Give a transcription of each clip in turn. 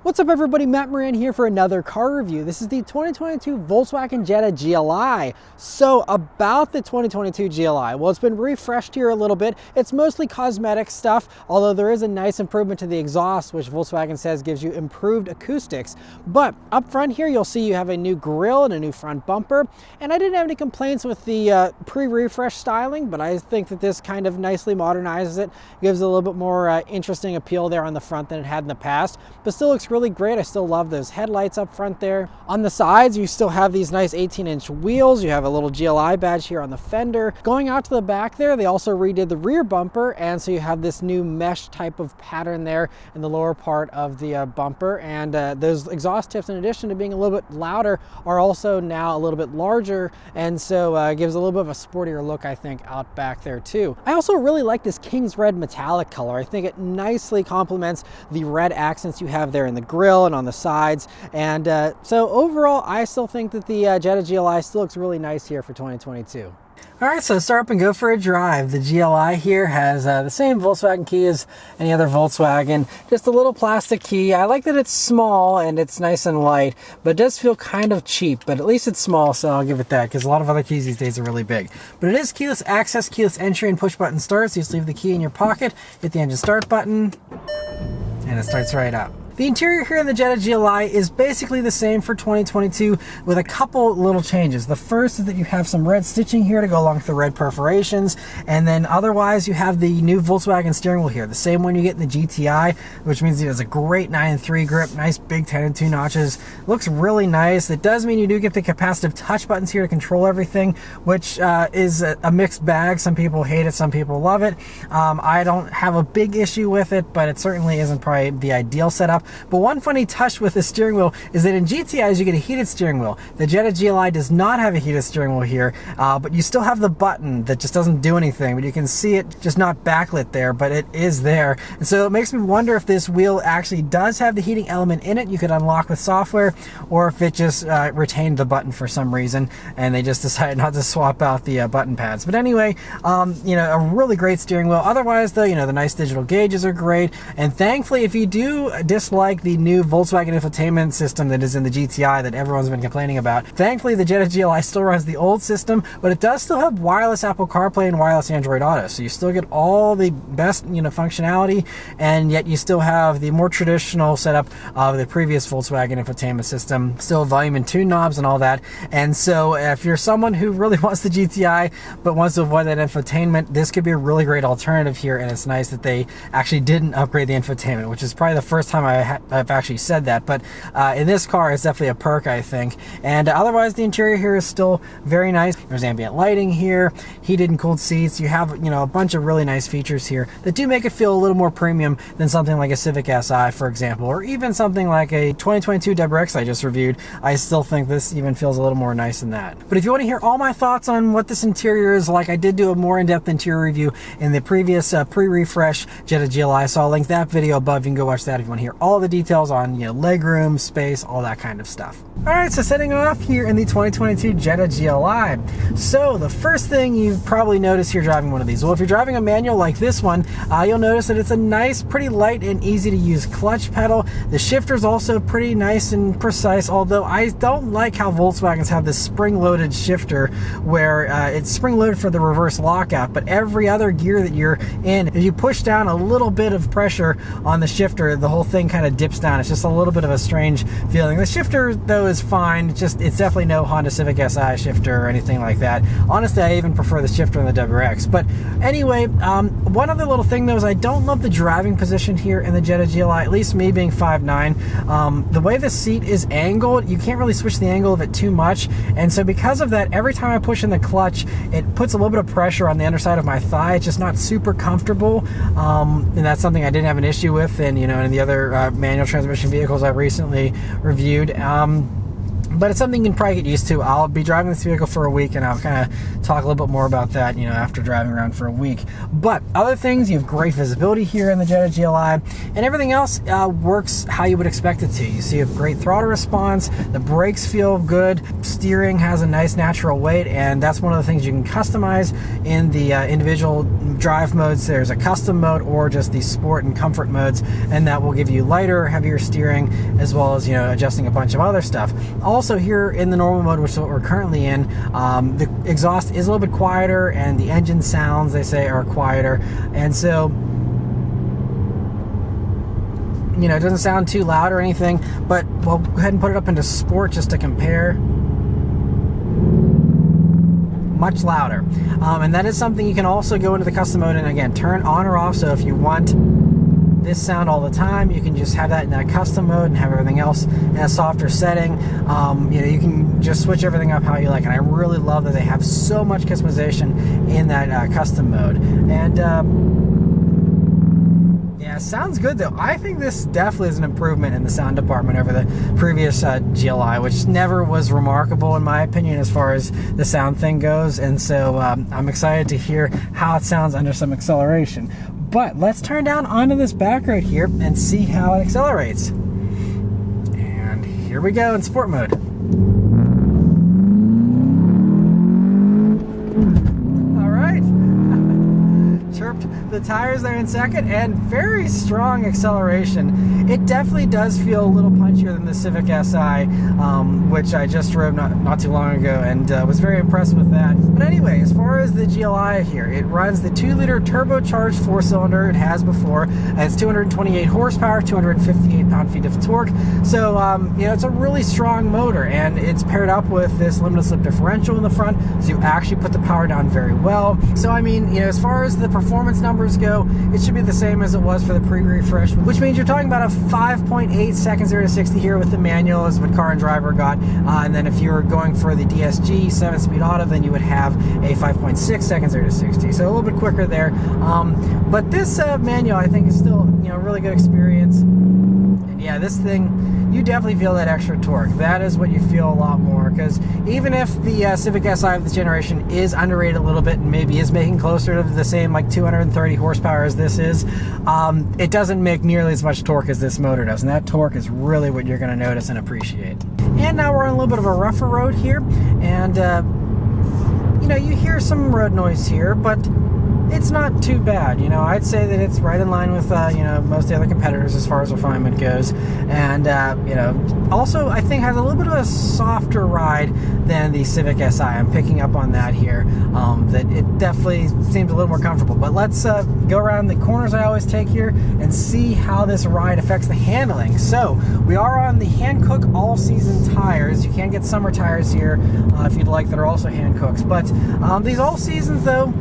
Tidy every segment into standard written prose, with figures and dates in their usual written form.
What's up everybody, Matt Moran here for another car review. This is the 2022 Volkswagen Jetta GLI. So about the 2022 GLI, well, it's been refreshed here a little bit. It's mostly cosmetic stuff, although there is a nice improvement to the exhaust, which Volkswagen says gives you improved acoustics. But up front here, you'll see you have a new grille and a new front bumper. And I didn't have any complaints with the pre-refresh styling, but I think that this kind of nicely modernizes it, gives it a little bit more interesting appeal there on the front than it had in the past, but still looks really great. I still love those headlights up front there. On the sides, you still have these nice 18-inch wheels. You have a little GLI badge here on the fender. Going out to the back there, they also redid the rear bumper, and so you have this new mesh type of pattern there in the lower part of the bumper. And those exhaust tips, in addition to being a little bit louder, are also now a little bit larger, and so it gives a little bit of a sportier look, I think, out back there too. I also really like this King's Red metallic color. I think it nicely complements the red accents you have there in the grille and on the sides. And so overall, I still think that the Jetta GLI still looks really nice here for 2022. All right, so start up and go for a drive. The GLI here has the same Volkswagen key as any other Volkswagen, just a little plastic key. I like that it's small and it's nice and light, but it does feel kind of cheap, but at least it's small, so I'll give it that, because a lot of other keys these days are really big. But it is keyless access, keyless entry, and push button start, so you just leave the key in your pocket, hit the engine start button, and it starts right up. The interior here in the Jetta GLI is basically the same for 2022 with a couple little changes. The first is that you have some red stitching here to go along with the red perforations, and then otherwise you have the new Volkswagen steering wheel here, the same one you get in the GTI, which means it has a great 9.3 grip, nice big 10.2 notches. Looks really nice. It does mean you do get the capacitive touch buttons here to control everything, which is a mixed bag. Some people hate it, some people love it. I don't have a big issue with it, but it certainly isn't probably the ideal setup. But one funny touch with the steering wheel is that in GTIs you get a heated steering wheel. The Jetta GLI does not have a heated steering wheel here, but you still have the button that just doesn't do anything, but you can see it just not backlit there, but it is there. And so it makes me wonder if this wheel actually does have the heating element in it you could unlock with software, or if it just retained the button for some reason and they just decided not to swap out the button pads. But anyway, you know, a really great steering wheel. Otherwise though, you know, the nice digital gauges are great, and thankfully, if you do dislike the new Volkswagen infotainment system that is in the GTI that everyone's been complaining about, thankfully the Jetta GLI still runs the old system, but it does still have wireless Apple CarPlay and wireless Android Auto, so you still get all the best, you know, functionality, and yet you still have the more traditional setup of the previous Volkswagen infotainment system, still volume and tune knobs and all that. And so if you're someone who really wants the GTI but wants to avoid that infotainment, this could be a really great alternative here. And it's nice that they actually didn't upgrade the infotainment, which is probably the first time I've actually said that, but in this car it's definitely a perk, I think. And otherwise the interior here is still very nice. There's ambient lighting here, heated and cooled seats. You have, you know, a bunch of really nice features here that do make it feel a little more premium than something like a Civic Si, for example, or even something like a 2022 WRX I just reviewed. I still think this even feels a little more nice than that. But if you want to hear all my thoughts on what this interior is like, I did do a more in-depth interior review in the previous pre-refresh Jetta GLI, so I'll link that video above. You can go watch that if you want to hear all the details on, you know, legroom, space, all that kind of stuff. All right, so setting off here in the 2022 Jetta GLI. So the first thing you've probably noticed here driving one of these, well, if you're driving a manual like this one, you'll notice that it's a nice, pretty light and easy to use clutch pedal. The shifter's also pretty nice and precise, although I don't like how Volkswagens have this spring-loaded shifter where it's spring-loaded for the reverse lockout, but every other gear that you're in, if you push down a little bit of pressure on the shifter, the whole thing kind of dips down. It's just a little bit of a strange feeling. The shifter though is fine. It's definitely no Honda Civic Si shifter or anything like that. Honestly, I even prefer the shifter in the WRX. But anyway, one other little thing though is I don't love the driving position here in the Jetta GLI, at least me being 5'9". The way the seat is angled, you can't really switch the angle of it too much, and so because of that, every time I push in the clutch, it puts a little bit of pressure on the underside of my thigh. It's just not super comfortable, and that's something I didn't have an issue with, and you know, in the other manual transmission vehicles I recently reviewed. but it's something you can probably get used to. I'll be driving this vehicle for a week, and I'll kind of talk a little bit more about that, after driving around for a week. But other things, you have great visibility here in the Jetta GLI, and everything else works how you would expect it to. You see, you have great throttle response, the brakes feel good, steering has a nice natural weight, and that's one of the things you can customize in the individual drive modes. There's a custom mode or just the sport and comfort modes, and that will give you lighter, heavier steering, as well as adjusting a bunch of other stuff. Also here in the normal mode, which is what we're currently in, the exhaust is a little bit quieter, and the engine sounds, they say, are quieter, and so it doesn't sound too loud or anything. But we'll go ahead and put it up into sport just to compare. Much louder, and that is something you can also go into the custom mode and again turn on or off. So if you want this sound all the time, you can just have that in that custom mode and have everything else in a softer setting. You can just switch everything up how you like, and I really love that they have so much customization in that custom mode. And yeah, sounds good though. I think this definitely is an improvement in the sound department over the previous GLI, which never was remarkable in my opinion as far as the sound thing goes. And so I'm excited to hear how it sounds under some acceleration. But let's turn down onto this back road here and see how it accelerates. And here we go in sport mode. All right. Chirped the tires there in second, and very strong acceleration. It definitely does feel a little punchier than the Civic Si, which I just drove not too long ago, and was very impressed with that. But anyway, as far as the GLI here, it runs the 2-liter turbocharged 4-cylinder it has before, and it's 228 horsepower, 258 pound-feet of torque. So it's a really strong motor, and it's paired up with this limited slip differential in the front, so you actually put the power down very well. So I mean, as far as the performance numbers go, it should be the same as it was for the pre-refresh, which means you're talking about a 5.8 seconds 0 to 60 here with the manual, is what Car and Driver got. And then if you were going for the DSG 7-speed auto, then you would have a 5.6 seconds 0 to 60. So a little bit quicker there. But this manual, I think, is still a really good experience. And yeah, this thing, you definitely feel that extra torque. That is what you feel a lot more, because even if the Civic Si of this generation is underrated a little bit and maybe is making closer to the same like 230 horsepower as this is, it doesn't make nearly as much torque as this motor does, and that torque is really what you're going to notice and appreciate. And now we're on a little bit of a rougher road here, and you hear some road noise here, but it's not too bad. I'd say that it's right in line with most of the other competitors as far as refinement goes, and also I think has a little bit of a softer ride than the Civic Si. I'm picking up on that here, that it definitely seems a little more comfortable. But let's go around the corners I always take here and see how this ride affects the handling. So we are on the Hankook all-season tires. You can get summer tires here if you'd like, that are also Hankooks, but these all-seasons though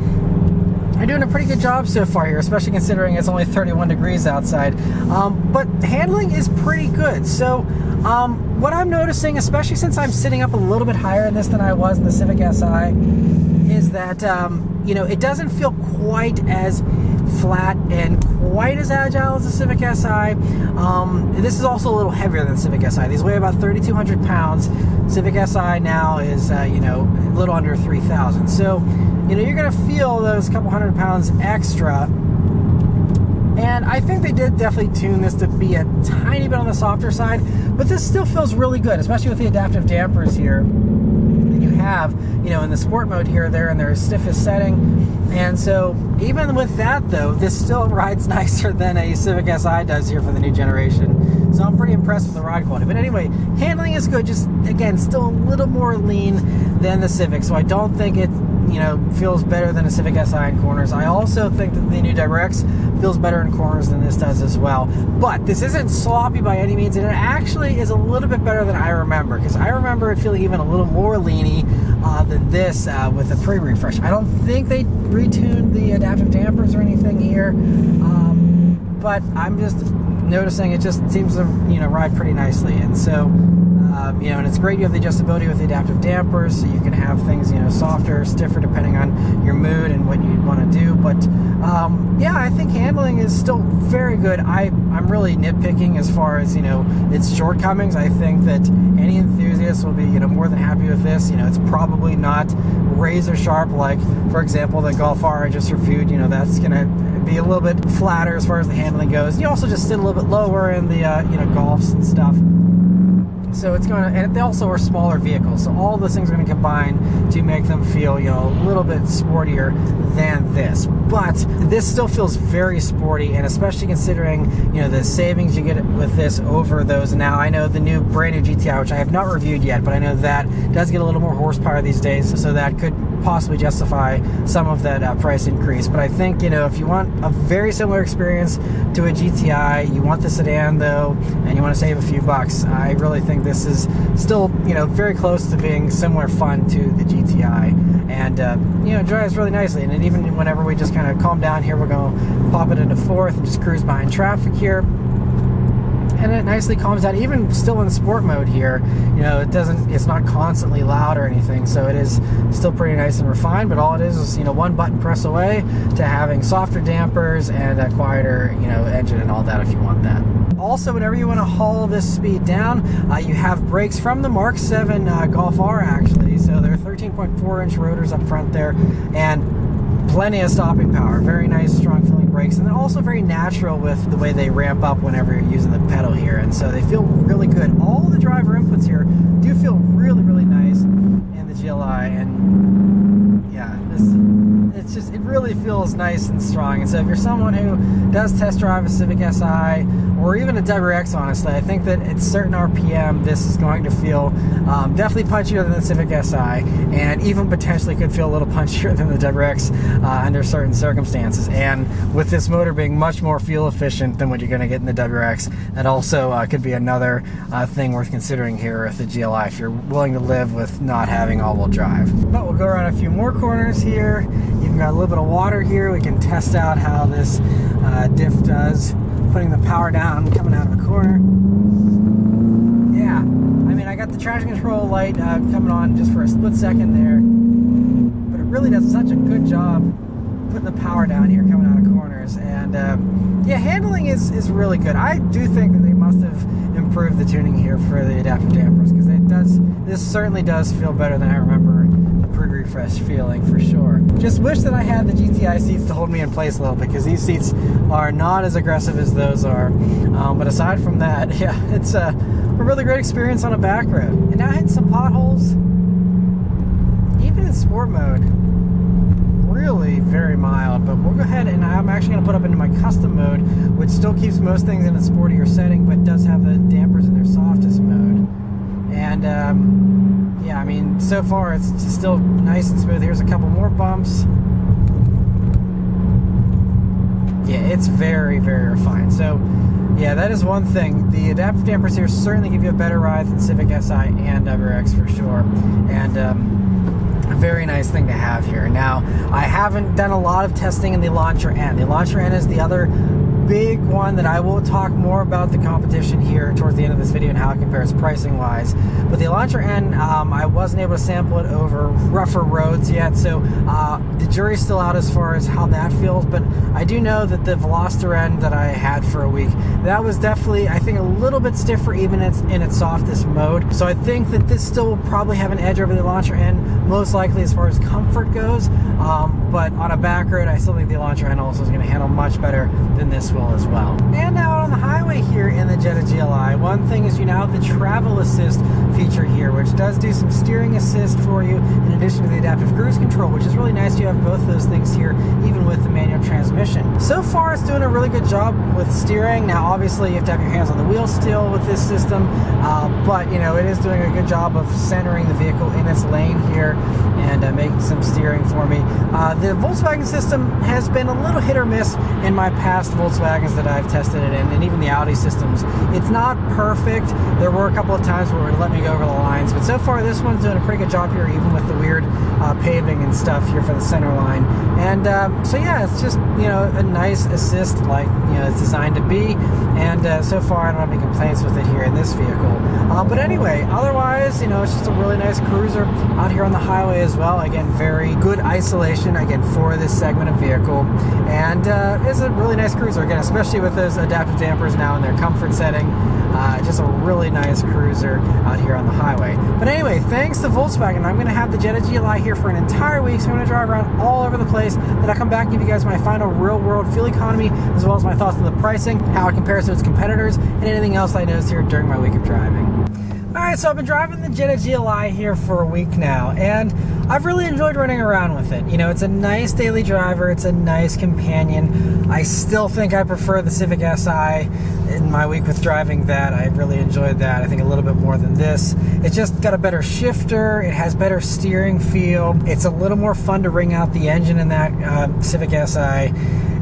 are doing a pretty good job so far here, especially considering it's only 31 degrees outside. But handling is pretty good. So what I'm noticing, especially since I'm sitting up a little bit higher in this than I was in the Civic Si, is that it doesn't feel quite as flat and quite as agile as the Civic Si. This is also a little heavier than the Civic Si. These weigh about 3,200 pounds. Civic Si now is a little under 3,000. So you're going to feel those couple hundred pounds extra. And I think they did definitely tune this to be a tiny bit on the softer side, but this still feels really good, especially with the adaptive dampers here that you have, in the sport mode here, they're in their stiffest setting. And so even with that though, this still rides nicer than a Civic Si does here for the new generation. So I'm pretty impressed with the ride quality. But anyway, handling is good, just again, still a little more lean than the Civic. So I don't think it feels better than a Civic Si in corners. I also think that the new Directs feels better in corners than this does as well. But this isn't sloppy by any means, and it actually is a little bit better than I remember, because I remember it feeling even a little more leany than this with the pre-refresh. I don't think they retuned the adaptive dampers or anything here, but I'm just noticing it just seems to ride pretty nicely. And so and it's great you have the adjustability with the adaptive dampers, so you can have things softer, stiffer, depending on your mood and what you want to do. But yeah, I think handling is still very good. I I'm really nitpicking as far as, its shortcomings. I think that any enthusiast will be, more than happy with this. It's probably not razor sharp like, for example, the Golf R I just reviewed. That's going to be a little bit flatter as far as the handling goes. You also just sit a little bit lower in the, Golfs and stuff. So it's going to, and they also are smaller vehicles. So all those things are going to combine to make them feel, a little bit sportier than this. But this still feels very sporty, and especially considering, the savings you get with this over those. Now, I know the new brand new GTI, which I have not reviewed yet, but I know that does get a little more horsepower these days. So that could possibly justify some of that price increase. But I think, if you want a very similar experience to a GTI, you want the sedan though, and you want to save a few bucks, I really think this is still, very close to being similar fun to the GTI, and drives really nicely. And even whenever we just kind of calm down here, we're going to pop it into fourth and just cruise behind traffic here. And it nicely calms down, even still in sport mode here. It's not constantly loud or anything, so it is still pretty nice and refined. But all it is, one button press away to having softer dampers and a quieter, engine and all that if you want that. Also, whenever you want to haul this speed down, you have brakes from the Mark 7 Golf R actually. So they're 13.4-inch rotors up front there, and plenty of stopping power. Very nice, strong feeling brakes, and they're also very natural with the way they ramp up whenever you're using the pedal here, and so they feel really good. All the driver inputs here do feel really, really nice in the GLI, and yeah, it really feels nice and strong. And so if you're someone who does test drive a Civic Si or even a WRX, honestly, I think that at certain RPM this is going to feel definitely punchier than the Civic Si, and even potentially could feel a little punchier than the WRX under certain circumstances. And with this motor being much more fuel efficient than what you're going to get in the WRX, that also could be another thing worth considering here with the GLI if you're willing to live with not having all-wheel drive. But we'll go around a few more corners here. Even got a little bit of water here. We can test out how this diff does, putting the power down, coming out of a corner. Yeah, I mean, I got the traction control light coming on just for a split second there, but it really does such a good job putting the power down here coming out of corners. And yeah, handling is really good. I do think that they must have improved the tuning here for the adaptive dampers, because this certainly does feel better than I remember the pre-refresh feeling, for sure. Just wish that I had the GTI seats to hold me in place a little bit, because these seats are not as aggressive as those are. But aside from that, yeah, it's a really great experience on a back road. And now hitting some potholes, even in sport mode, really very mild. But we'll go ahead, and I'm actually going to put up into my custom mode, which still keeps most things in a sportier setting, but does have the dampers in their softest mode. And yeah, I mean, so far it's still nice and smooth. Here's a couple more bumps. Yeah, it's very, very refined. So yeah, that is one thing. The adaptive dampers here certainly give you a better ride than Civic Si and WRX for sure. And a very nice thing to have here. Now, I haven't done a lot of testing in the Elantra N. The Elantra N is the other big one that I will talk more about the competition here towards the end of this video and how it compares pricing wise. But the Elantra N, I wasn't able to sample it over rougher roads yet, so the jury's still out as far as how that feels. But I do know that the Veloster N that I had for a week, that was definitely, I think, a little bit stiffer even in its softest mode. So I think that this still will probably have an edge over the Elantra N, most likely as far as comfort goes. But on a back road, I still think the Elantra N also is going to handle much better than this will as well. And now on the highway here in the Jetta GLI, one thing is you now have the travel assist feature here, which does do some steering assist for you in addition to the adaptive cruise control, which is really nice. You have both those things here, even with the manual transmission. So far, it's doing a really good job with steering. Now, obviously, you have to have your hands on the wheel still with this system, but you know, it is doing a good job of centering the vehicle in its lane here and making some steering for me. The Volkswagen system has been a little hit or miss in my past Volkswagens that I've tested it in, and even the Audi systems. It's not perfect. There were a couple of times where it would let me go over the lines, but so far this one's doing a pretty good job here, even with the weird paving and stuff here for the center line. And so yeah, it's just, you know, a nice assist like, you know, it's designed to be. And so far I don't have any complaints with it here. in this vehicle. But anyway, otherwise, you know, it's just a really nice cruiser out here on the highway as well. Again, very good isolation, again, for this segment of vehicle. And it's a really nice cruiser, again, especially with those adaptive dampers now in their comfort setting. Just a really nice cruiser out here on the highway. But anyway, thanks to Volkswagen, I'm going to have the Jetta GLI here for an entire week, so I'm going to drive around all over the place. Then I'll come back and give you guys my final real-world fuel economy, as well as my thoughts on the pricing, how it compares to its competitors, and anything else I noticed here during my week of driving. Alright, so I've been driving the Jetta GLI here for a week now, and I've really enjoyed running around with it. You know, it's a nice daily driver, it's a nice companion. I still think I prefer the Civic Si in my week with driving that. I really enjoyed that, I think a little bit more than this. It's just got a better shifter, it has better steering feel, it's a little more fun to wring out the engine in that Civic Si.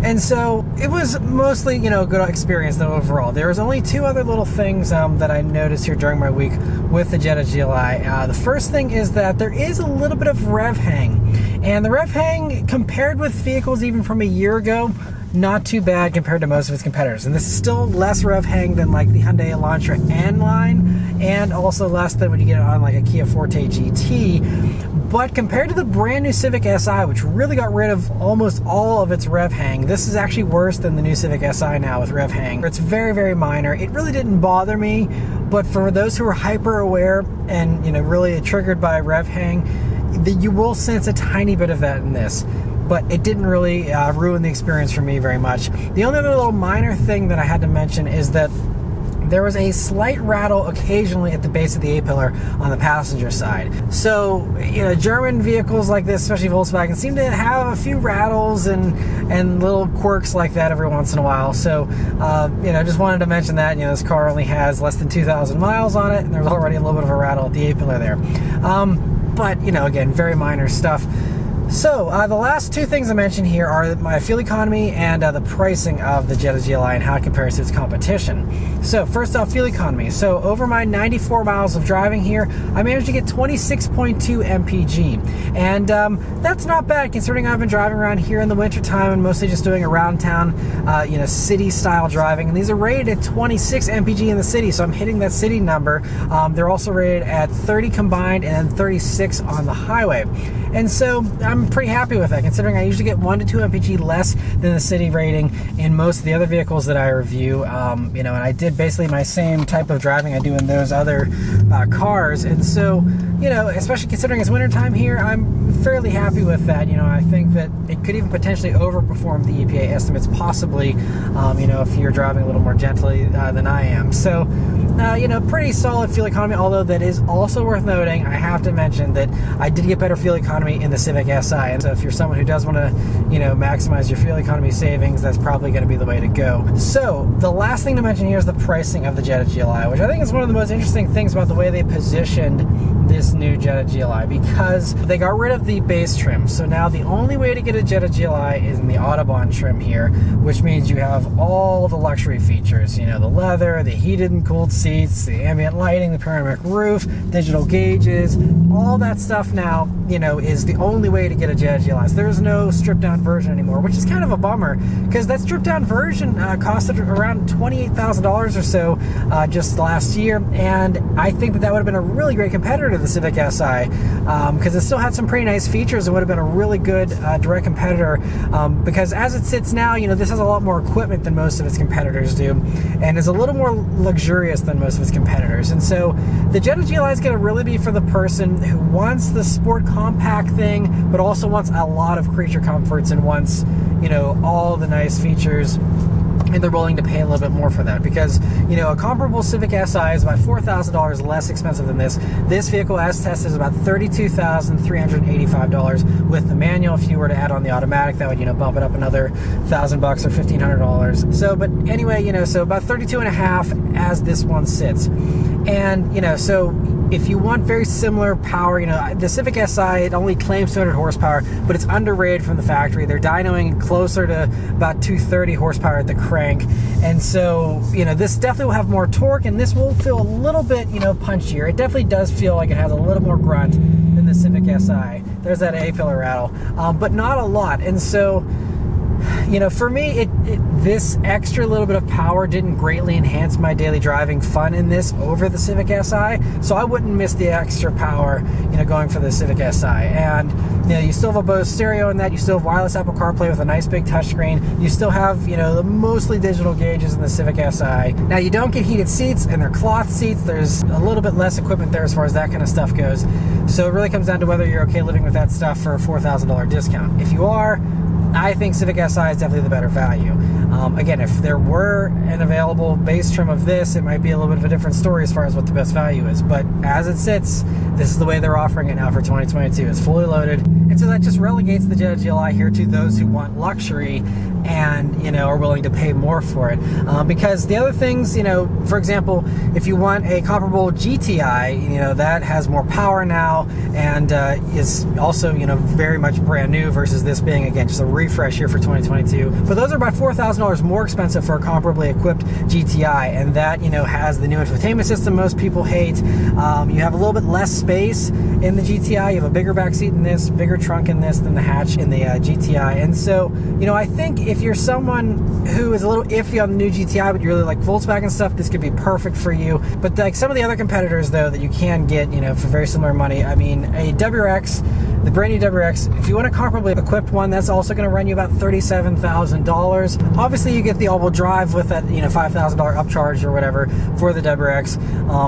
And so it was mostly, you know, a good experience though overall. There was only two other little things that I noticed here during my week with the Jetta GLI. The first thing is that there is a little bit of rev hang. And the rev hang, compared with vehicles even from a year ago, not too bad compared to most of its competitors. And this is still less rev hang than like the Hyundai Elantra N-Line, and also less than when you get it on like a Kia Forte GT. But compared to the brand new Civic Si, which really got rid of almost all of its rev hang, this is actually worse than the new Civic Si now with rev hang. It's very, very minor. It really didn't bother me, but for those who are hyper aware and, you know, really triggered by rev hang, you will sense a tiny bit of that in this. But it didn't really ruin the experience for me very much. The only other little minor thing that I had to mention is that there was a slight rattle occasionally at the base of the A-pillar on the passenger side. So, you know, German vehicles like this, especially Volkswagen, seem to have a few rattles and little quirks like that every once in a while. So, you know, just wanted to mention that. You know, this car only has less than 2,000 miles on it, and there's already a little bit of a rattle at the A-pillar there. But, you know, again, very minor stuff. So, the last two things I mentioned here are my fuel economy and the pricing of the Jetta GLI and how it compares to its competition. So, first off, fuel economy. So, over my 94 miles of driving here, I managed to get 26.2 mpg. And that's not bad considering I've been driving around here in the wintertime and mostly just doing around town, you know, city-style driving. And these are rated at 26 mpg in the city, so I'm hitting that city number. They're also rated at 30 combined and 36 on the highway. And so, I'm pretty happy with that, considering I usually get 1 to 2 mpg less than the city rating in most of the other vehicles that I review. You know, and I did basically my same type of driving I do in those other cars. And so, you know, especially considering it's wintertime here, I'm fairly happy with that. You know, I think that it could even potentially overperform the EPA estimates, possibly, you know, if you're driving a little more gently than I am. So, you know, pretty solid fuel economy, although that is also worth noting. I have to mention that I did get better fuel economy in the Civic Si, and so if you're someone who does want to, you know, maximize your fuel economy savings, that's probably going to be the way to go. So, the last thing to mention here is the pricing of the Jetta GLI, which I think is one of the most interesting things about the way they positioned this new Jetta GLI, because they got rid of the base trim. So now the only way to get a Jetta GLI is in the Autobahn trim here, which means you have all the luxury features, you know, the leather, the heated and cooled seats, the ambient lighting, the panoramic roof, digital gauges, all that stuff now, you know, is the only way to get a Jetta GLI. So there's no stripped down version anymore, which is kind of a bummer, because that stripped down version costed around $28,000 or so just last year, and I think that would have been a really great competitor to the Civic Si, because it still had some pretty nice features. It would have been a really good direct competitor, because as it sits now, you know, this has a lot more equipment than most of its competitors do, and is a little more luxurious than most of its competitors. And so the Jetta GLI is going to really be for the person who wants the sport compact thing, but also wants a lot of creature comforts and wants, you know, all the nice features, and they're willing to pay a little bit more for that, because, you know, a comparable Civic Si is about $4,000 less expensive than this. This vehicle, as tested, is about $32,385 with the manual. If you were to add on the automatic, that would, you know, bump it up another $1,000 or $1,500. So, but anyway, you know, so about 32.5 as this one sits. And, you know, so if you want very similar power, you know, the Civic Si, it only claims 200 horsepower, but it's underrated from the factory. They're dynoing closer to about 230 horsepower at the crank. And so, you know, this definitely will have more torque, and this will feel a little bit, you know, punchier. It definitely does feel like it has a little more grunt than the Civic Si. There's that A-pillar rattle, but not a lot. And so, you know, for me, this extra little bit of power didn't greatly enhance my daily driving fun in this over the Civic Si, so I wouldn't miss the extra power, you know, going for the Civic Si. And you know, you still have a Bose stereo in that. You still have wireless Apple CarPlay with a nice big touchscreen. You still have, you know, the mostly digital gauges in the Civic Si. Now, you don't get heated seats, and they're cloth seats. There's a little bit less equipment there as far as that kind of stuff goes. So it really comes down to whether you're okay living with that stuff for a $4,000 discount. If you are, I think Civic Si is definitely the better value. Again, if there were an available base trim of this, it might be a little bit of a different story as far as what the best value is. But as it sits, this is the way they're offering it now for 2022. It's fully loaded. And so that just relegates the Jetta GLI here to those who want luxury and, you know, are willing to pay more for it. Because the other things, you know, for example, if you want a comparable GTI, you know, that has more power now and is also, you know, very much brand new versus this being, again, just a refresh here for 2022. But those are about $4,000 more expensive for a comparably equipped GTI, and that, you know, has the new infotainment system most people hate. You have a little bit less space in the GTI. You have a bigger back seat in this, bigger trunk in this than the hatch in the GTI. And so, you know, I think if you're someone who is a little iffy on the new GTI, but you really like Volkswagen stuff, this could be perfect for you. But like some of the other competitors, though, that you can get, you know, for very similar money, I mean, a WRX, the brand new WRX, if you want a comparably equipped one, that's also going to run you about $37,000. Obviously, you get the all-wheel drive with that, you know, $5,000 upcharge or whatever for the WRX,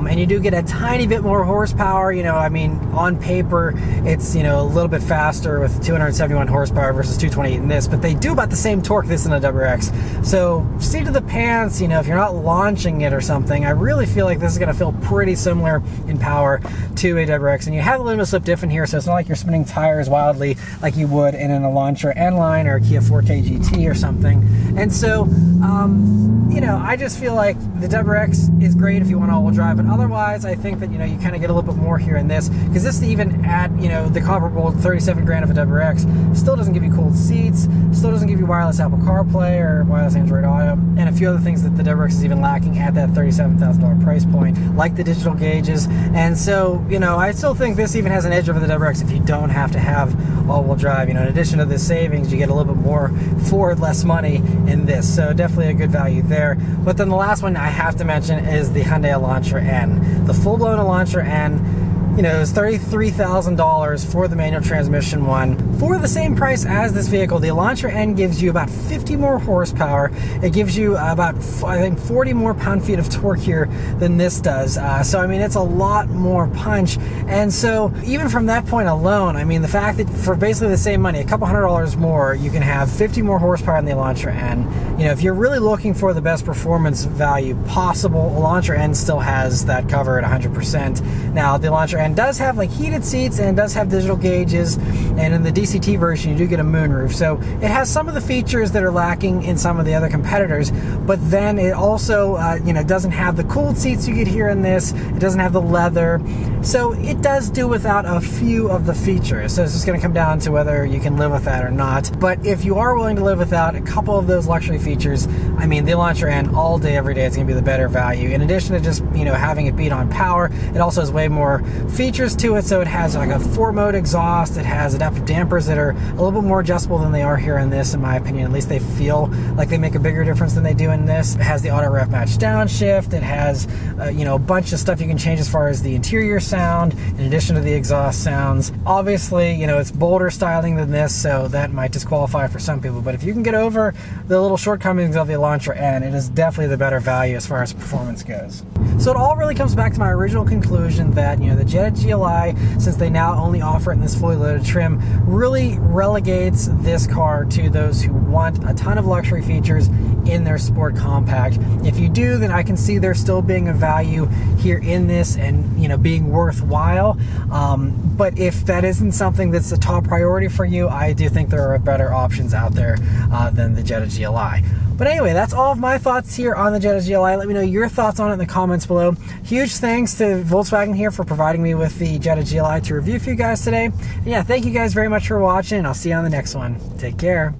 and you do get a tiny bit more horsepower. You know, I mean, on paper, it's, you know, a little bit faster with 271 horsepower versus 228 in this, but they do about the same torque this in a WRX. So, seat of the pants, you know, if you're not launching it or something, I really feel like this is going to feel pretty similar in power to a WRX. And you have the limited slip diff in here, so it's not like you're spinning tires wildly like you would in an Elantra N-Line or a Kia Forte GT or something. And so, you know, I just feel like the WRX is great if you want all-wheel drive, but otherwise, I think that, you know, you kind of get a little bit more here in this, because this even at, you know, the comparable 37 grand of a WRX still doesn't give you cooled seats, still doesn't give you wireless Apple CarPlay or wireless Android Auto, and a few other things that the WRX is even lacking at that $37,000 price point, like the digital gauges. And so, you know, I still think this even has an edge over the WRX if you don't have to have all-wheel drive. You know, in addition to the savings, you get a little bit more for less money in this, so definitely a good value there. But then the last one I have to mention is the Hyundai Elantra N. The full-blown Elantra N, you know, it's $33,000 for the manual transmission one. For the same price as this vehicle, the Elantra N gives you about 50 more horsepower. It gives you about, I think, 40 more pound-feet of torque here than this does. So, I mean, it's a lot more punch. And so, even from that point alone, I mean, the fact that for basically the same money, a couple $100 more, you can have 50 more horsepower in the Elantra N. You know, if you're really looking for the best performance value possible, Elantra N still has that covered 100%. Now, the Elantra N does have like heated seats and it does have digital gauges, and in the DCT version you do get a moonroof, so it has some of the features that are lacking in some of the other competitors. But then it also you know, doesn't have the cooled seats you get here in this. It doesn't have the leather, so it does do without a few of the features. So it's just going to come down to whether you can live with that or not. But if you are willing to live without a couple of those luxury features, I mean, the Elantra N all day every day is going to be the better value. In addition to just, you know, having it beat on power, it also has way more features to it. So it has like a 4-mode exhaust, it has adaptive dampers that are a little bit more adjustable than they are here in this, in my opinion. At least they feel like they make a bigger difference than they do in this. It has the auto ref match downshift. It has you know, a bunch of stuff you can change as far as the interior sound, in addition to the exhaust sounds. Obviously, you know, it's bolder styling than this, so that might disqualify for some people. But if you can get over the little shortcomings of the Elantra N, it is definitely the better value as far as performance goes. So it all really comes back to my original conclusion that, you know, the Jetta GLI, since they now only offer it in this fully loaded trim, really relegates this car to those who want a ton of luxury features in their sport compact. If you do, then I can see there still being a value here in this and, you know, being worthwhile. But if that isn't something that's a top priority for you, I do think there are better options out there than the Jetta GLI. But anyway, that's all of my thoughts here on the Jetta GLI. Let me know your thoughts on it in the comments below. Huge thanks to Volkswagen here for providing me with the Jetta GLI to review for you guys today. And yeah, thank you guys very much for watching, and I'll see you on the next one. Take care.